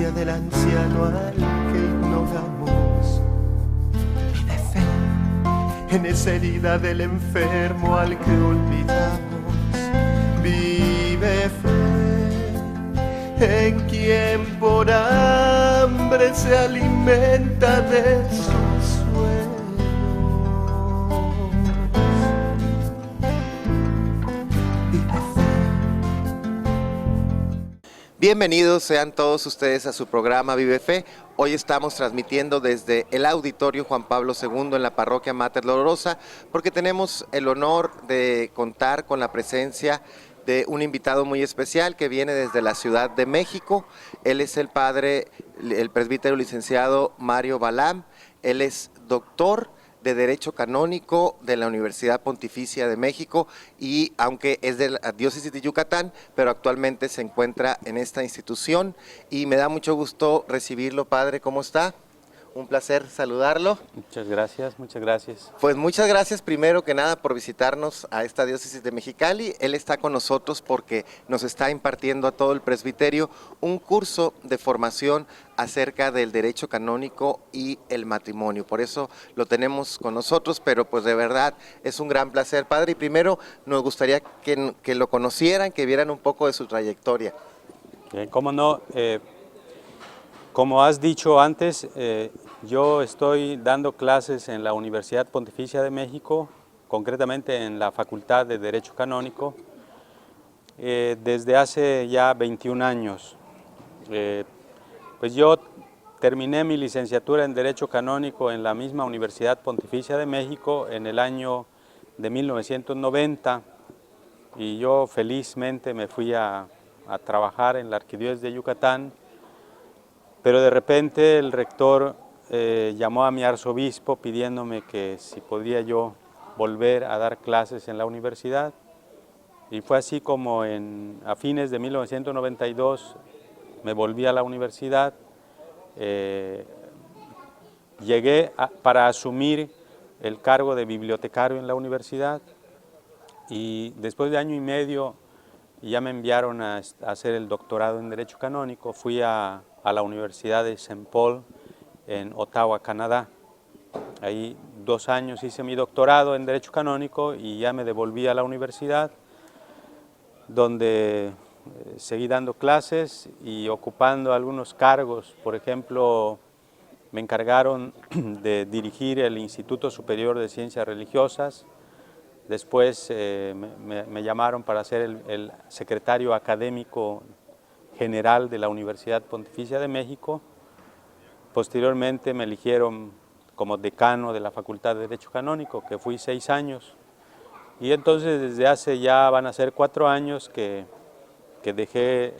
ausencia del anciano al que ignoramos. Vive fe en esa herida del enfermo al que olvidamos. Vive fe en quien por hambre se alimenta de sus sueños. Bienvenidos sean todos ustedes a su programa Vive Fe. Hoy estamos transmitiendo desde el Auditorio Juan Pablo II en la parroquia Mater Dolorosa, porque tenemos el honor de contar con la presencia de un invitado muy especial que viene desde la Ciudad de México. Él es el padre, el presbítero licenciado Mario Balam. Él es doctor de Derecho Canónico de la Universidad Pontificia de México y aunque es de la diócesis de Yucatán, pero actualmente se encuentra en esta institución y me da mucho gusto recibirlo, padre. ¿Cómo está? Un placer saludarlo. Muchas gracias, muchas gracias. Pues muchas gracias primero que nada por visitarnos a esta diócesis de Mexicali. Él está con nosotros porque nos está impartiendo a todo el presbiterio un curso de formación acerca del derecho canónico y el matrimonio. Por eso lo tenemos con nosotros, pero pues de verdad es un gran placer, padre. Y primero nos gustaría que lo conocieran, que vieran un poco de su trayectoria. ¿Cómo no? Como has dicho antes, yo estoy dando clases en la Universidad Pontificia de México, concretamente en la Facultad de Derecho Canónico, desde hace ya 21 años. Pues yo terminé mi licenciatura en Derecho Canónico en la misma Universidad Pontificia de México en el año de 1990 y yo felizmente me fui a trabajar en la Arquidiócesis de Yucatán. Pero de repente el rector llamó a mi arzobispo pidiéndome que si podía yo volver a dar clases en la universidad. Y fue así como a fines de 1992 me volví a la universidad. Llegué para asumir el cargo de bibliotecario en la universidad y después de año y medio ya me enviaron a hacer el doctorado en Derecho Canónico. Fui a la Universidad de Saint Paul en Ottawa, Canadá. Ahí 2 años hice mi doctorado en Derecho Canónico y ya me devolví a la universidad, donde seguí dando clases y ocupando algunos cargos. Por ejemplo, me encargaron de dirigir el Instituto Superior de Ciencias Religiosas. Después me llamaron para ser el secretario académico general de la Universidad Pontificia de México. Posteriormente me eligieron como decano de la Facultad de Derecho Canónico, que fui 6 años. Y entonces desde hace ya van a ser 4 años que dejé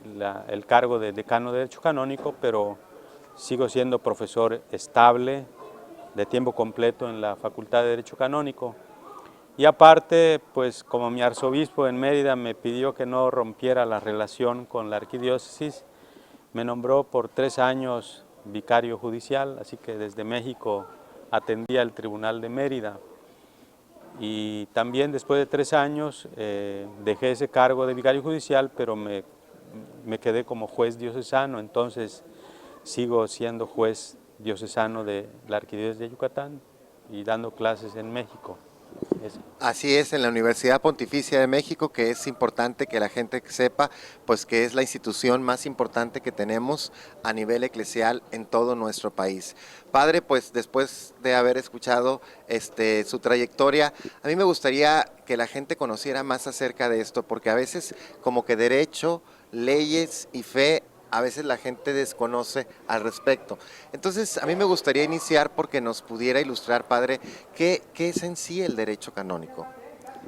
el cargo de decano de Derecho Canónico, pero sigo siendo profesor estable de tiempo completo en la Facultad de Derecho Canónico. Y aparte, pues como mi arzobispo en Mérida me pidió que no rompiera la relación con la arquidiócesis, me nombró por 3 años vicario judicial, así que desde México atendía el Tribunal de Mérida. Y también después de 3 años dejé ese cargo de vicario judicial, pero me quedé como juez diocesano, entonces sigo siendo juez diocesano de la Arquidiócesis de Yucatán y dando clases en México. Así es, en la Universidad Pontificia de México, que es importante que la gente sepa, pues que es la institución más importante que tenemos a nivel eclesial en todo nuestro país. Padre, pues después de haber escuchado su trayectoria, a mí me gustaría que la gente conociera más acerca de esto, porque a veces como que derecho, leyes y fe, a veces la gente desconoce al respecto. Entonces, a mí me gustaría iniciar porque nos pudiera ilustrar, padre, ¿qué es en sí el derecho canónico?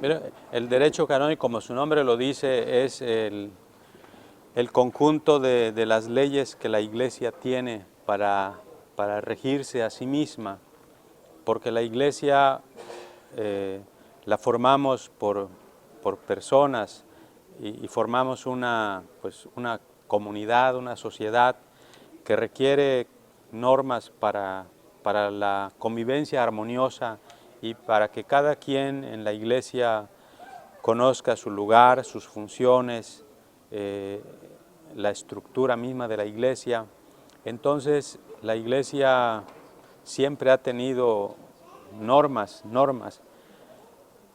Pero el derecho canónico, como su nombre lo dice, es el conjunto de las leyes que la Iglesia tiene para regirse a sí misma, porque la Iglesia la formamos por personas y formamos una comunidad, una sociedad que requiere normas para la convivencia armoniosa y para que cada quien en la Iglesia conozca su lugar, sus funciones, la estructura misma de la Iglesia. Entonces, la Iglesia siempre ha tenido normas,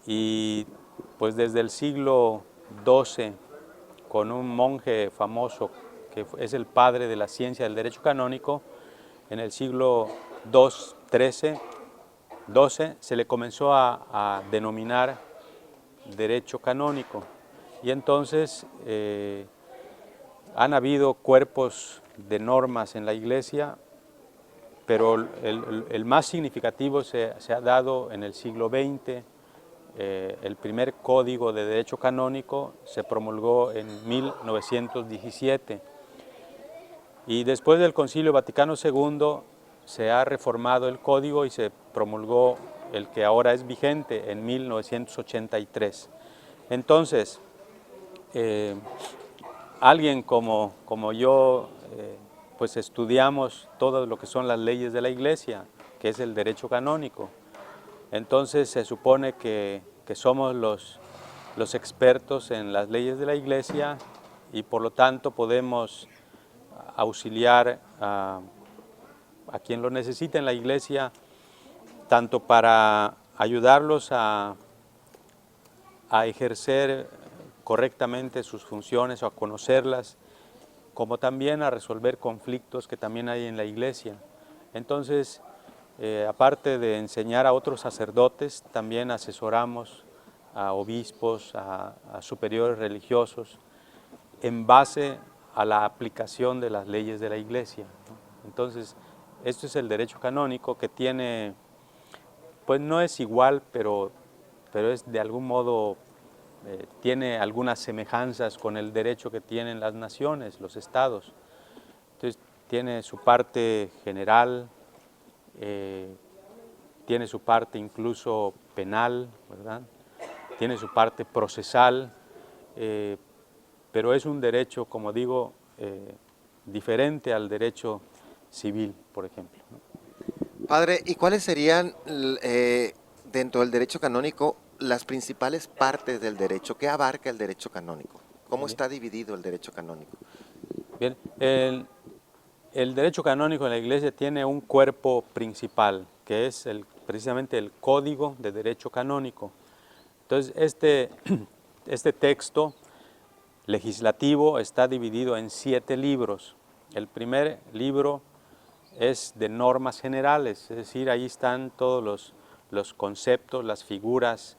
y pues desde el siglo XII, con un monje famoso que es el padre de la ciencia del derecho canónico, en el siglo XII se le comenzó a denominar derecho canónico, y entonces han habido cuerpos de normas en la Iglesia, pero el más significativo se ha dado en el siglo XX. El primer código de derecho canónico se promulgó en 1917, y después del Concilio Vaticano II se ha reformado el código y se promulgó el que ahora es vigente en 1983. Entonces, alguien como yo, pues estudiamos todo lo que son las leyes de la Iglesia, que es el derecho canónico. Entonces se supone que somos los expertos en las leyes de la Iglesia, y por lo tanto podemos auxiliar a quien lo necesita en la Iglesia, tanto para ayudarlos a ejercer correctamente sus funciones o a conocerlas, como también a resolver conflictos que también hay en la Iglesia. Entonces, aparte de enseñar a otros sacerdotes, también asesoramos a obispos, a superiores religiosos, en base a la aplicación de las leyes de la Iglesia, ¿no? Entonces, esto es el derecho canónico, que tiene, pues no es igual, pero es de algún modo, tiene algunas semejanzas con el derecho que tienen las naciones, los estados. Entonces, tiene su parte general, tiene su parte incluso penal, ¿verdad? Tiene su parte procesal, pero es un derecho, como digo, diferente al derecho civil, por ejemplo, ¿no? Padre, ¿y cuáles serían dentro del derecho canónico las principales partes del derecho? ¿Qué abarca el derecho canónico? ¿Cómo Bien, está dividido el derecho canónico? bien. El derecho canónico en la Iglesia tiene un cuerpo principal, que es precisamente el Código de Derecho Canónico. Entonces, este texto legislativo está dividido en 7 libros. El primer libro es de normas generales, es decir, ahí están todos los conceptos, las figuras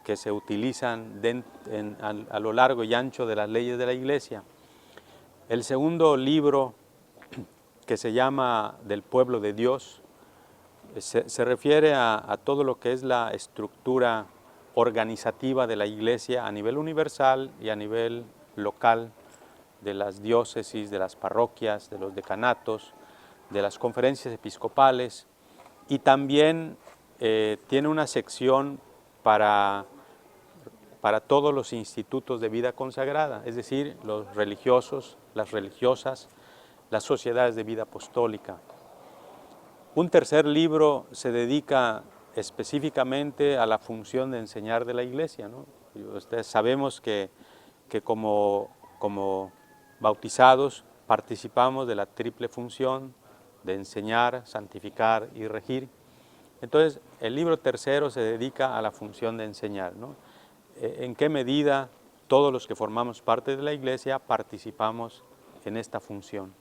que se utilizan a lo largo y ancho de las leyes de la Iglesia. El segundo libro, que se llama Del Pueblo de Dios, se refiere a todo lo que es la estructura organizativa de la Iglesia a nivel universal y a nivel local, de las diócesis, de las parroquias, de los decanatos, de las conferencias episcopales, y también tiene una sección para todos los institutos de vida consagrada, es decir, los religiosos, las religiosas, las sociedades de vida apostólica. Un tercer libro se dedica específicamente a la función de enseñar de la Iglesia, ¿no? Ustedes sabemos que como bautizados participamos de la triple función de enseñar, santificar y regir. Entonces, el libro tercero se dedica a la función de enseñar, ¿no? ¿En qué medida todos los que formamos parte de la Iglesia participamos en esta función?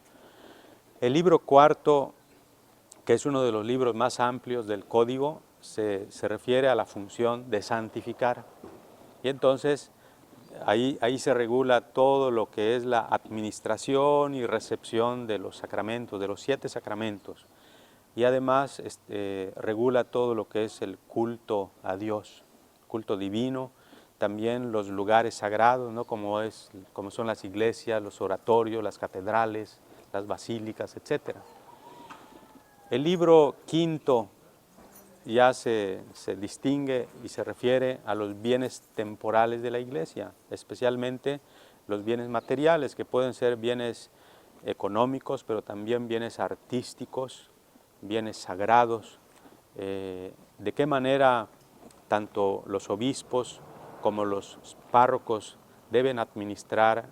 El libro cuarto, que es uno de los libros más amplios del Código, se refiere a la función de santificar. Y entonces ahí se regula todo lo que es la administración y recepción de los sacramentos, de los 7 sacramentos. Y además regula todo lo que es el culto a Dios, culto divino, también los lugares sagrados, ¿no? como son las iglesias, los oratorios, las catedrales, las basílicas, etc. El libro quinto ya se distingue y se refiere a los bienes temporales de la Iglesia, especialmente los bienes materiales, que pueden ser bienes económicos, pero también bienes artísticos, bienes sagrados. De qué manera tanto los obispos como los párrocos deben administrar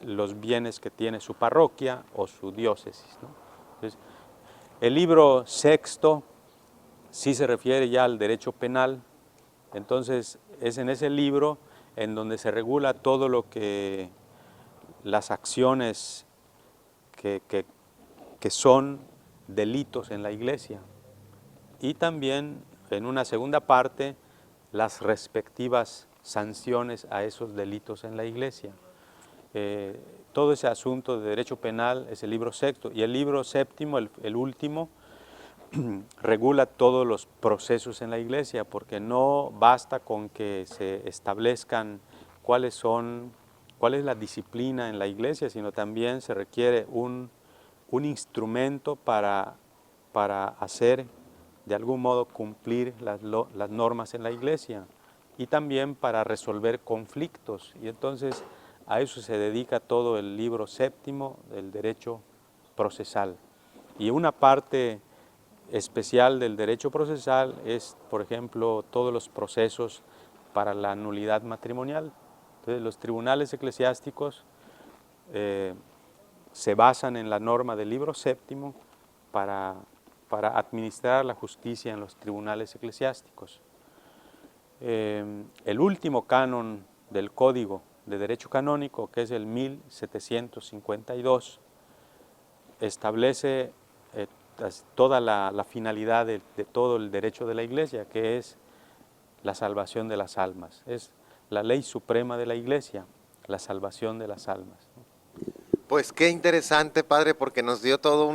los bienes que tiene su parroquia o su diócesis, ¿no? Entonces, el libro sexto sí se refiere ya al derecho penal. Entonces es en ese libro en donde se regula todo lo que las acciones que son delitos en la iglesia, y también en una segunda parte las respectivas sanciones a esos delitos en la iglesia. Todo ese asunto de derecho penal es el libro sexto, y el libro séptimo, el último, regula todos los procesos en la iglesia, porque no basta con que se establezcan cuál es la disciplina en la iglesia, sino también se requiere un instrumento para hacer de algún modo cumplir las normas en la iglesia, y también para resolver conflictos. Y entonces a eso se dedica todo el libro séptimo del derecho procesal. Y una parte especial del derecho procesal es, por ejemplo, todos los procesos para la nulidad matrimonial. Entonces, los tribunales eclesiásticos se basan en la norma del libro séptimo para administrar la justicia en los tribunales eclesiásticos. El último canon del Código de Derecho Canónico, que es el 1752, establece toda la finalidad de todo el derecho de la iglesia, que es la salvación de las almas. Es la ley suprema de la iglesia, la salvación de las almas. Pues qué interesante, padre, porque nos dio todo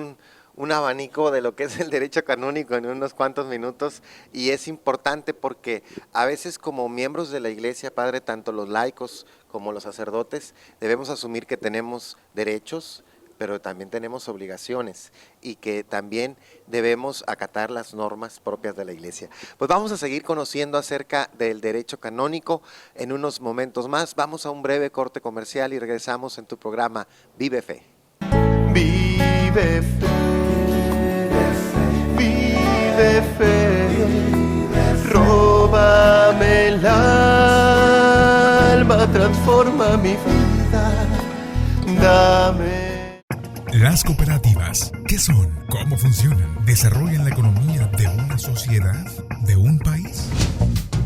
un abanico de lo que es el derecho canónico en unos cuantos minutos, y es importante porque a veces como miembros de la iglesia, padre, tanto los laicos como los sacerdotes, debemos asumir que tenemos derechos, pero también tenemos obligaciones, y que también debemos acatar las normas propias de la iglesia. Pues vamos a seguir conociendo acerca del derecho canónico en unos momentos más. Vamos a un breve corte comercial y regresamos en tu programa Vive Fe. Vive fe, vive fe, róbame el alma, transforma mi vida, dame. Las cooperativas, ¿qué son? ¿Cómo funcionan? ¿Desarrollan la economía de una sociedad? ¿De un país?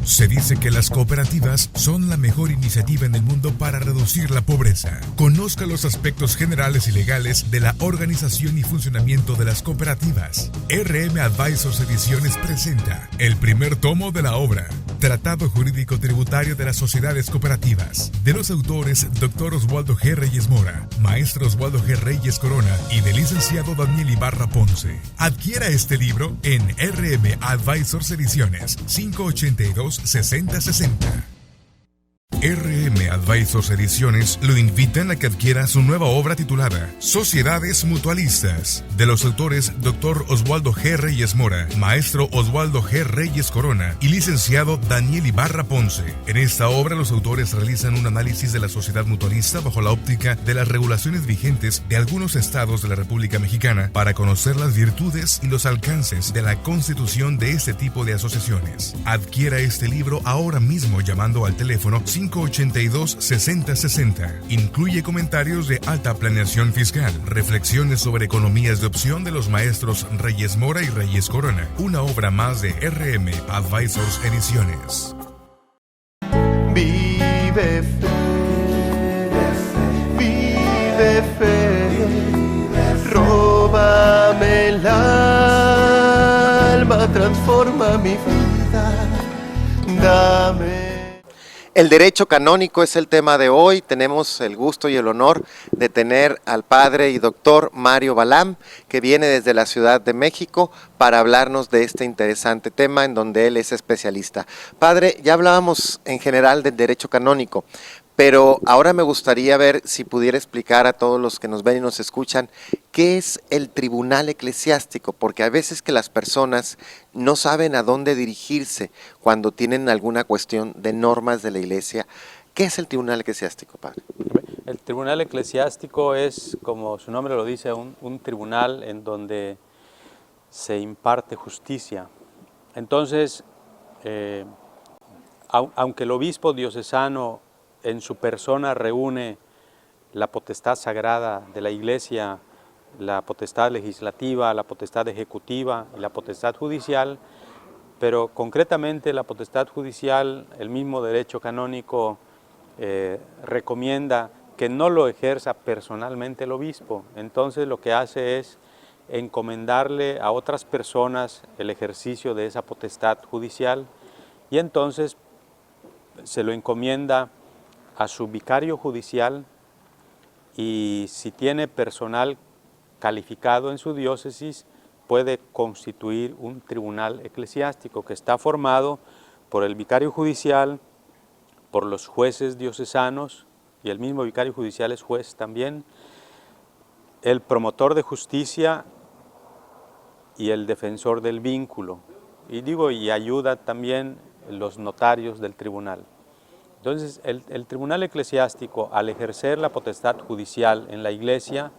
Se dice que las cooperativas son la mejor iniciativa en el mundo para reducir la pobreza. Conozca los aspectos generales y legales de la organización y funcionamiento de las cooperativas. RM Advisors Ediciones presenta el primer tomo de la obra Tratado Jurídico Tributario de las Sociedades Cooperativas, de los autores Dr. Oswaldo G. Reyes Mora, Maestro Oswaldo G. Reyes Corona y del licenciado Daniel Ibarra Ponce. Adquiera este libro en RM Advisors Ediciones 582-6060. RM Advisors Ediciones lo invitan a que adquiera su nueva obra titulada Sociedades Mutualistas, de los autores Dr. Oswaldo G. Reyes Mora, Maestro Oswaldo G. Reyes Corona y licenciado Daniel Ibarra Ponce. En esta obra los autores realizan un análisis de la sociedad mutualista bajo la óptica de las regulaciones vigentes de algunos estados de la República Mexicana para conocer las virtudes y los alcances de la constitución de este tipo de asociaciones. Adquiera este libro ahora mismo llamando al teléfono 582-6060. Incluye comentarios de alta planeación fiscal, reflexiones sobre economías de opción de los maestros Reyes Mora y Reyes Corona. Una obra más de RM Advisors Ediciones. Vive fe, vive fe, róbame el alma, transforma mi vida, dame. El derecho canónico es el tema de hoy. Tenemos el gusto y el honor de tener al padre y doctor Mario Balam, que viene desde la Ciudad de México para hablarnos de este interesante tema en donde él es especialista. Padre, ya hablábamos en general del derecho canónico, pero ahora me gustaría ver si pudiera explicar a todos los que nos ven y nos escuchan qué es el tribunal eclesiástico, porque a veces que las personas no saben a dónde dirigirse cuando tienen alguna cuestión de normas de la iglesia. ¿Qué es el tribunal eclesiástico, padre? El tribunal eclesiástico es, como su nombre lo dice, un tribunal en donde se imparte justicia. Entonces, aunque el obispo diocesano en su persona reúne la potestad sagrada de la Iglesia, la potestad legislativa, la potestad ejecutiva y la potestad judicial, pero concretamente la potestad judicial, el mismo derecho canónico recomienda que no lo ejerza personalmente el obispo. Entonces lo que hace es encomendarle a otras personas el ejercicio de esa potestad judicial y entonces se lo encomienda a su vicario judicial y si tiene personal calificado en su diócesis puede constituir un tribunal eclesiástico que está formado por el vicario judicial, por los jueces diocesanos, y el mismo vicario judicial es juez también, el promotor de justicia y el defensor del vínculo, y ayuda también los notarios del tribunal. Entonces, el tribunal eclesiástico, al ejercer la potestad judicial en la Iglesia,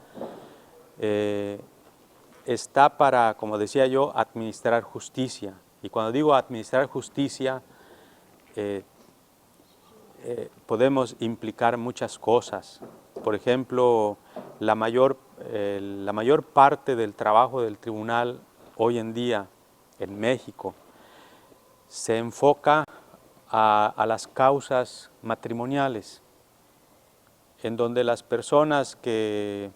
está para, como decía yo, administrar justicia. Y cuando digo administrar justicia, podemos implicar muchas cosas. Por ejemplo, la mayor parte del trabajo del tribunal hoy en día en México se enfoca a las causas matrimoniales, en donde las personas que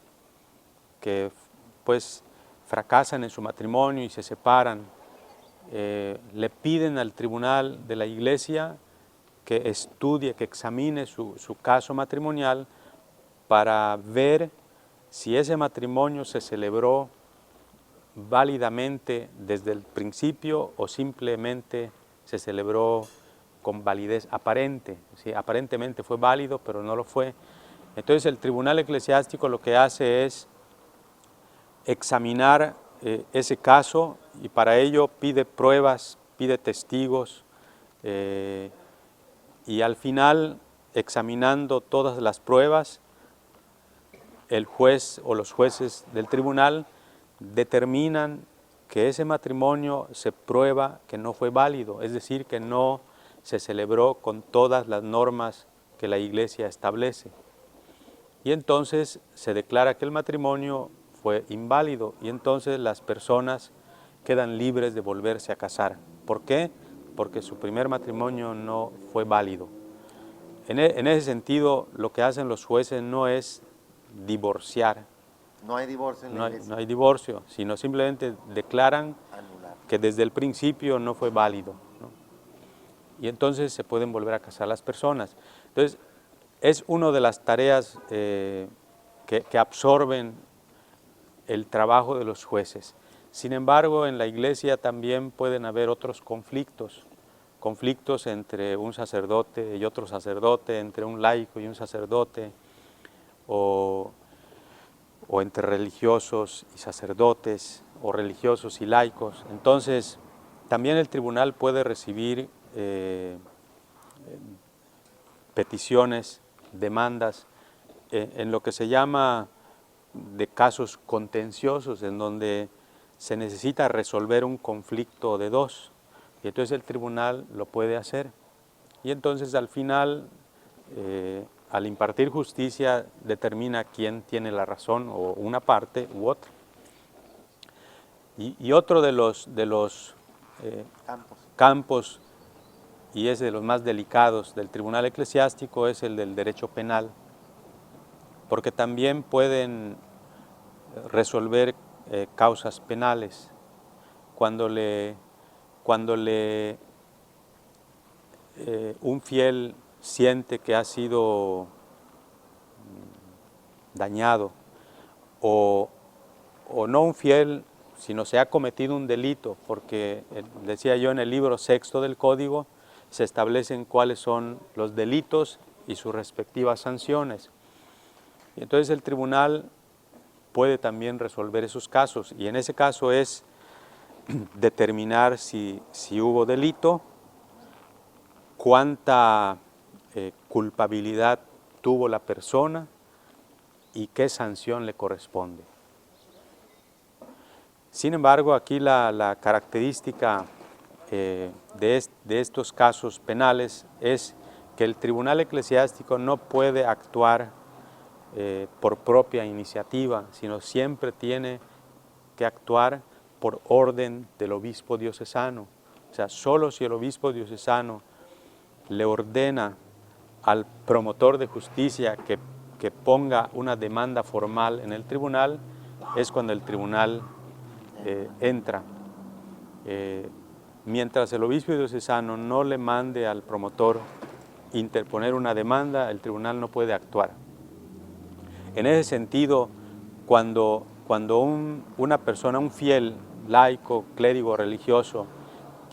pues fracasan en su matrimonio y se separan, le piden al tribunal de la Iglesia que estudie, que examine su caso matrimonial para ver si ese matrimonio se celebró válidamente desde el principio o simplemente se celebró con validez aparente. ¿Sí? Aparentemente fue válido, pero no lo fue. Entonces el tribunal eclesiástico lo que hace es examinar ese caso y para ello pide pruebas, pide testigos y al final, examinando todas las pruebas, el juez o los jueces del tribunal determinan que ese matrimonio se prueba que no fue válido, es decir, que no se celebró con todas las normas que la Iglesia establece. Y entonces se declara que el matrimonio fue inválido y entonces las personas quedan libres de volverse a casar. ¿Por qué? Porque su primer matrimonio no fue válido. En ese sentido, lo que hacen los jueces no es divorciar. No hay divorcio en la Iglesia. No hay divorcio, sino simplemente declaran que desde el principio no fue válido, ¿no? Y entonces se pueden volver a casar las personas. Entonces, es una de las tareas que absorben el trabajo de los jueces. Sin embargo, en la Iglesia también pueden haber otros conflictos entre un sacerdote y otro sacerdote, entre un laico y un sacerdote, o entre religiosos y sacerdotes, o religiosos y laicos. Entonces, también el tribunal puede recibir peticiones, demandas, en lo que se llama de casos contenciosos, en donde se necesita resolver un conflicto de dos, y entonces el tribunal lo puede hacer. Y entonces al final, al impartir justicia, determina quién tiene la razón, o una parte u otra. Y otro de los campos, y es de los más delicados del tribunal eclesiástico, es el del derecho penal, porque también pueden resolver causas penales. Cuando un fiel siente que ha sido dañado, o no un fiel, sino se ha cometido un delito, porque decía yo en el libro sexto del Código, se establecen cuáles son los delitos y sus respectivas sanciones. Y entonces el tribunal puede también resolver esos casos, y en ese caso es determinar si hubo delito, cuánta culpabilidad tuvo la persona y qué sanción le corresponde. Sin embargo, aquí la característica de estos casos penales es que el tribunal eclesiástico no puede actuar por propia iniciativa, sino siempre tiene que actuar por orden del obispo diocesano. O sea, solo si el obispo diocesano le ordena al promotor de justicia que ponga una demanda formal en el tribunal, es cuando el tribunal entra. Mientras el obispo diocesano no le mande al promotor interponer una demanda, el tribunal no puede actuar. En ese sentido, cuando una persona, un fiel, laico, clérigo, religioso,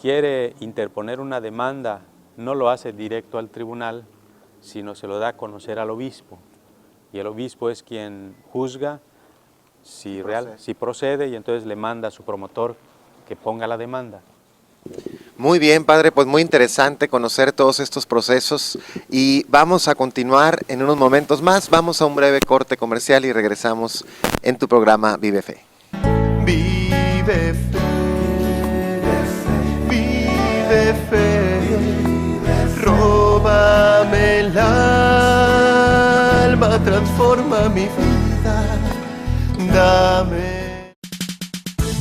quiere interponer una demanda, no lo hace directo al tribunal, sino se lo da a conocer al obispo. Y el obispo es quien juzga si procede, y entonces le manda a su promotor que ponga la demanda. Muy bien, padre, pues muy interesante conocer todos estos procesos y vamos a continuar en unos momentos más. Vamos a un breve corte comercial y regresamos en tu programa Vive Fe. Vive fe, vive fe, róbame el alma, transforma mi vida, dame.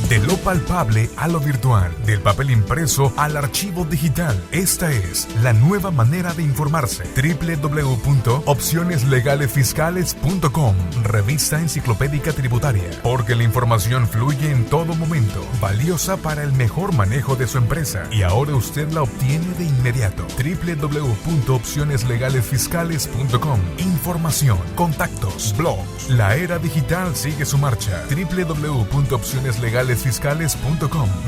De lo palpable a lo virtual, del papel impreso al archivo digital. Esta es la nueva manera de informarse. www.opcioneslegalesfiscales.com, revista enciclopédica tributaria. Porque la información fluye en todo momento, valiosa para el mejor manejo de su empresa. Y ahora usted la obtiene de inmediato. www.opcioneslegalesfiscales.com. Información, contactos, blogs. La era digital sigue su marcha. www.opcioneslegalesfiscales.com,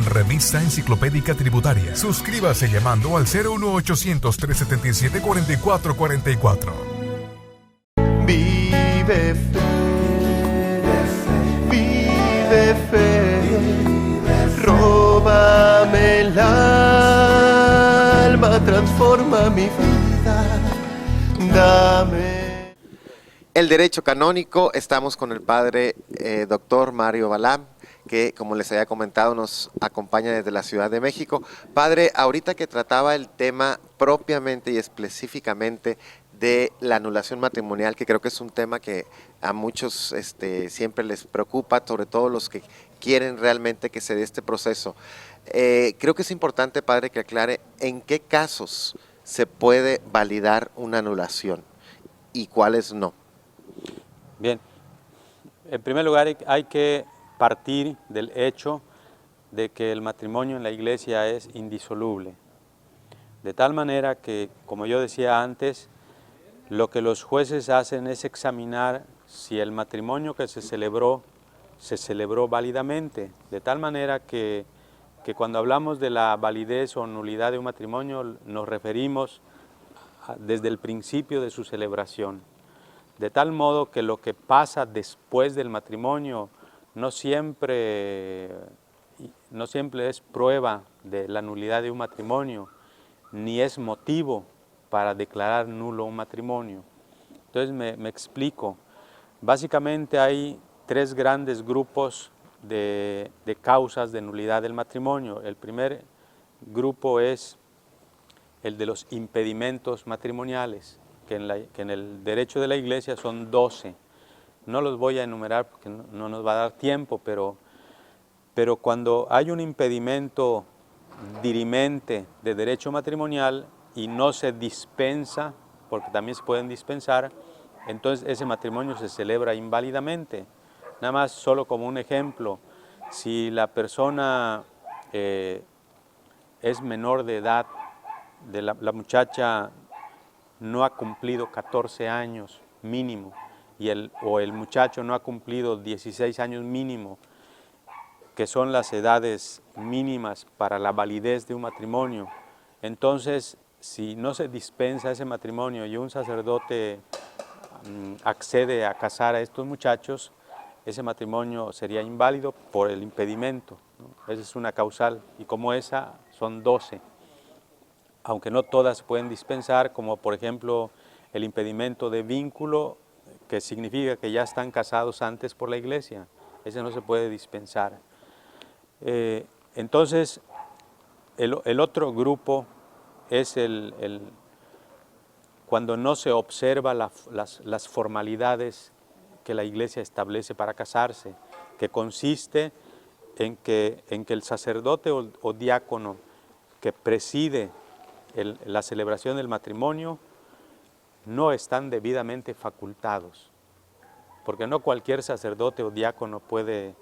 revista enciclopédica tributaria. Suscríbase llamando al 01800-377-4444. Vive fe, vive fe, róbame el alma, transforma mi vida, dame. El derecho canónico, estamos con el padre doctor Mario Balam, que como les había comentado nos acompaña desde la Ciudad de México. Padre, ahorita que trataba el tema propiamente y específicamente de la anulación matrimonial, que creo que es un tema que a muchos siempre les preocupa, sobre todo los que quieren realmente que se dé este proceso. Creo que es importante, padre, que aclare en qué casos se puede validar una anulación y cuáles no. Bien, en primer lugar hay que partir del hecho de que el matrimonio en la iglesia es indisoluble. De tal manera que, como yo decía antes, lo que los jueces hacen es examinar si el matrimonio que se celebró válidamente. De tal manera que cuando hablamos de la validez o nulidad de un matrimonio, nos referimos desde el principio de su celebración. De tal modo que lo que pasa después del matrimonio no siempre es prueba de la nulidad de un matrimonio, ni es motivo para declarar nulo un matrimonio. Entonces me explico. Básicamente hay tres grandes grupos de causas de nulidad del matrimonio. El primer grupo es el de los impedimentos matrimoniales, que en el derecho de la Iglesia son 12. No los voy a enumerar porque no nos va a dar tiempo, pero cuando hay un impedimento dirimente de derecho matrimonial y no se dispensa, porque también se pueden dispensar, entonces ese matrimonio se celebra inválidamente. Nada más, solo como un ejemplo, si la persona es menor de edad, la muchacha no ha cumplido 14 años mínimo, o el muchacho no ha cumplido 16 años mínimo, que son las edades mínimas para la validez de un matrimonio. Entonces, si no se dispensa ese matrimonio y un sacerdote accede a casar a estos muchachos, ese matrimonio sería inválido por el impedimento, ¿no? Esa es una causal, y como esa son 12, aunque no todas se pueden dispensar, como por ejemplo el impedimento de vínculo, que significa que ya están casados antes por la Iglesia. Ese no se puede dispensar. Entonces, el otro grupo es cuando no se observa las formalidades que la Iglesia establece para casarse, que consiste en que el sacerdote o diácono que preside la celebración del matrimonio no están debidamente facultados, porque no cualquier sacerdote o diácono puede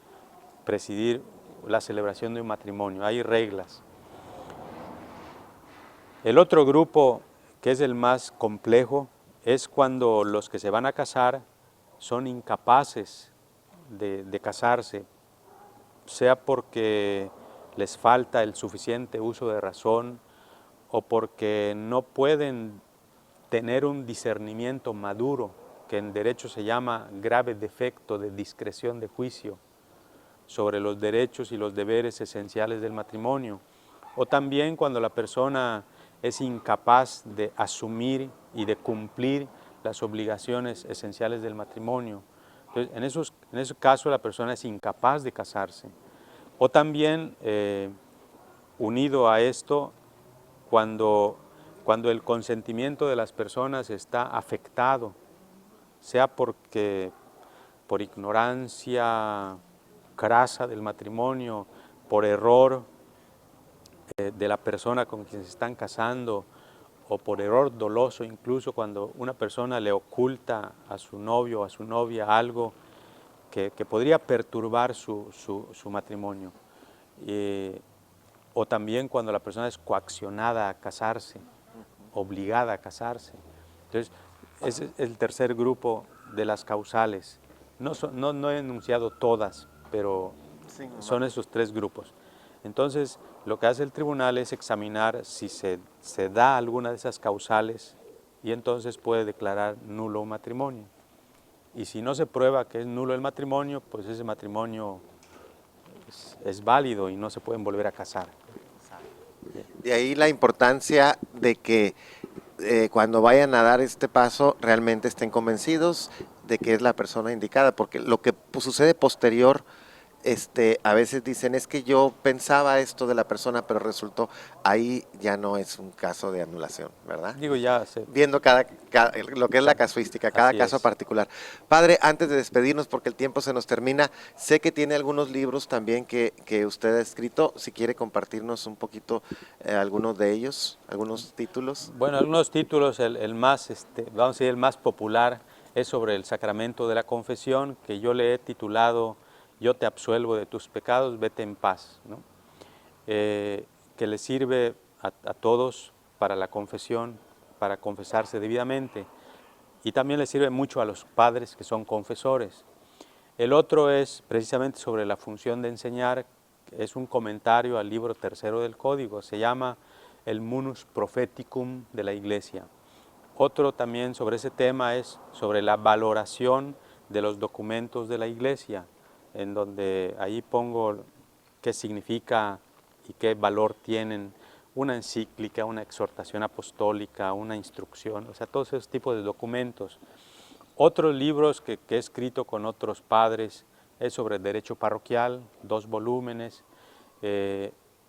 presidir la celebración de un matrimonio, hay reglas. El otro grupo, que es el más complejo, es cuando los que se van a casar son incapaces de casarse, sea porque les falta el suficiente uso de razón o porque no pueden tener un discernimiento maduro, que en derecho se llama grave defecto de discreción de juicio sobre los derechos y los deberes esenciales del matrimonio, o también cuando la persona es incapaz de asumir y de cumplir las obligaciones esenciales del matrimonio. Entonces, en esos casos la persona es incapaz de casarse. O también, unido a esto, cuando el consentimiento de las personas está afectado, sea por ignorancia crasa del matrimonio, por error de la persona con quien se están casando, o por error doloso, incluso cuando una persona le oculta a su novio o a su novia algo que podría perturbar su matrimonio. O también cuando la persona es coaccionada a casarse, obligada a casarse. Entonces, ese es el tercer grupo de las causales. No he enunciado todas, pero son esos tres grupos. Entonces, lo que hace el tribunal es examinar si se da alguna de esas causales y entonces puede declarar nulo un matrimonio. Y si no se prueba que es nulo el matrimonio, pues ese matrimonio es válido y no se pueden volver a casar. De ahí la importancia de que cuando vayan a dar este paso realmente estén convencidos de que es la persona indicada, porque lo que sucede posterior, a veces dicen, es que yo pensaba esto de la persona, pero resultó, ahí ya no es un caso de anulación, ¿verdad? Digo, ya sé. Viendo lo que es la casuística, cada caso particular. Padre, antes de despedirnos, porque el tiempo se nos termina, sé que tiene algunos libros también que usted ha escrito, si quiere compartirnos un poquito algunos de ellos, algunos títulos. Bueno, algunos títulos, el más, vamos a decir, el más popular es sobre el sacramento de la confesión, que yo le he titulado Yo te absuelvo de tus pecados, vete en paz, ¿no? Que le sirve a todos para la confesión, para confesarse debidamente, y también le sirve mucho a los padres que son confesores. El otro es precisamente sobre la función de enseñar, es un comentario al libro tercero del Código, se llama el Munus Propheticum de la Iglesia. Otro también sobre ese tema es sobre la valoración de los documentos de la Iglesia, en donde ahí pongo qué significa y qué valor tienen una encíclica, una exhortación apostólica, una instrucción, o sea, todos esos tipos de documentos. Otros libros que he escrito con otros padres es sobre derecho parroquial, 2 volúmenes.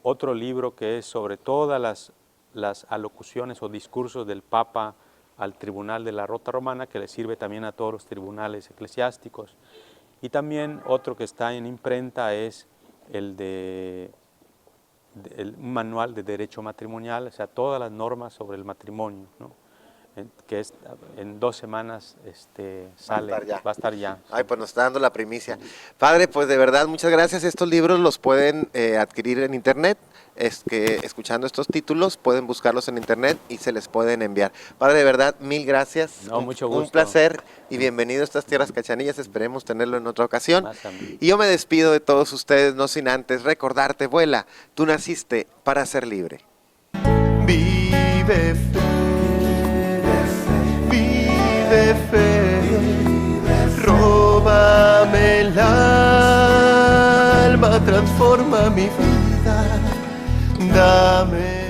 Otro libro que es sobre todas las alocuciones o discursos del Papa al Tribunal de la Rota Romana, que le sirve también a todos los tribunales eclesiásticos. Y también otro que está en imprenta es un manual de derecho matrimonial, o sea, todas las normas sobre el matrimonio, ¿no? Que en 2 semanas sale, va a estar ya. Ay, pues nos está dando la primicia. Padre, pues de verdad, muchas gracias. Estos libros los pueden adquirir en internet, escuchando estos títulos, pueden buscarlos en internet y se les pueden enviar. Padre, de verdad, mil gracias. No, mucho gusto. Un placer y bienvenido a estas tierras cachanillas, esperemos tenerlo en otra ocasión. Y yo me despido de todos ustedes, no sin antes recordarte, vuela, tú naciste para ser libre. Vive fe. Vive fe, róbame el alma, transforma mi vida, dame